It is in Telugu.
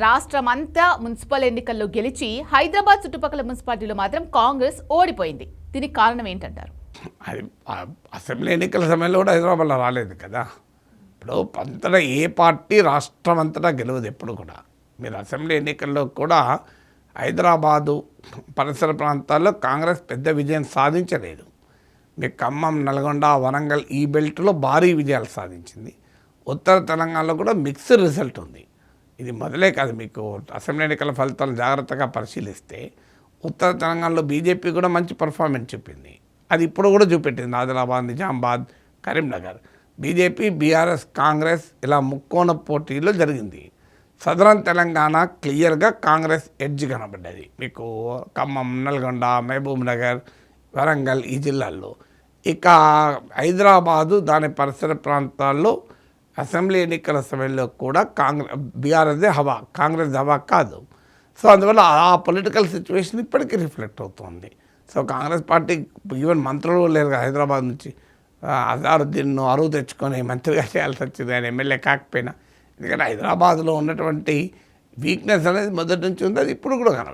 రాష్ట్రం అంతా మున్సిపల్ ఎన్నికల్లో గెలిచి హైదరాబాద్ చుట్టుపక్కల మున్సిపాలిటీలో మాత్రం కాంగ్రెస్ ఓడిపోయింది. దీనికి కారణం ఏంటంటారు? అది అసెంబ్లీ ఎన్నికల సమయంలో కూడా హైదరాబాద్లో రాలేదు కదా. ఇప్పుడు అంతటా ఏ పార్టీ రాష్ట్రం అంతటా గెలవదు ఎప్పుడు కూడా. మీరు అసెంబ్లీ ఎన్నికల్లో కూడా హైదరాబాదు పరిసర ప్రాంతాల్లో కాంగ్రెస్ పెద్ద విజయం సాధించలేదు. మీ ఖమ్మం, నల్గొండ, వరంగల్ ఈ బెల్ట్లో భారీ విజయాలు సాధించింది. ఉత్తర తెలంగాణలో కూడా మిక్స్డ్ రిజల్ట్ ఉంది. ఇది మొదలే కాదు, మీకు అసెంబ్లీ ఎన్నికల ఫలితాలు జాగ్రత్తగా పరిశీలిస్తే ఉత్తర తెలంగాణలో బీజేపీ కూడా మంచి పర్ఫార్మెన్స్ చూపింది. అది ఇప్పుడు కూడా చూపెట్టింది. ఆదిలాబాద్, నిజామాబాద్, కరీంనగర్ బీజేపీ, బీఆర్ఎస్, కాంగ్రెస్ ఇలా ముక్కోణ పోటీలో జరిగింది. సదరన్ తెలంగాణ క్లియర్గా కాంగ్రెస్ ఎడ్జ్ కనబడ్డది. మీకు ఖమ్మం, నల్గొండ, మహబూబ్ నగర్, వరంగల్ ఈ జిల్లాల్లో. ఇక హైదరాబాదు దాని పరిసర ప్రాంతాల్లో అసెంబ్లీ ఎన్నికల సమయంలో కూడా బీఆర్ఎస్దే హవా, కాంగ్రెస్ హవా కాదు. సో అందువల్ల ఆ పొలిటికల్ సిచ్యువేషన్ ఇప్పటికీ రిఫ్లెక్ట్ అవుతుంది. సో కాంగ్రెస్ పార్టీ ఈవెన్ మంత్రులు లేరు కదా, హైదరాబాద్ నుంచి అజారుద్దీన్ను అరువు తెచ్చుకొని మంత్రిగా చేయాల్సి వచ్చింది, ఆయన ఎమ్మెల్యే కాకపోయినా. ఎందుకంటే హైదరాబాద్లో ఉన్నటువంటి వీక్నెస్ అనేది మొదటి నుంచి ఉంది, అది ఇప్పుడు కూడా కనబడింది.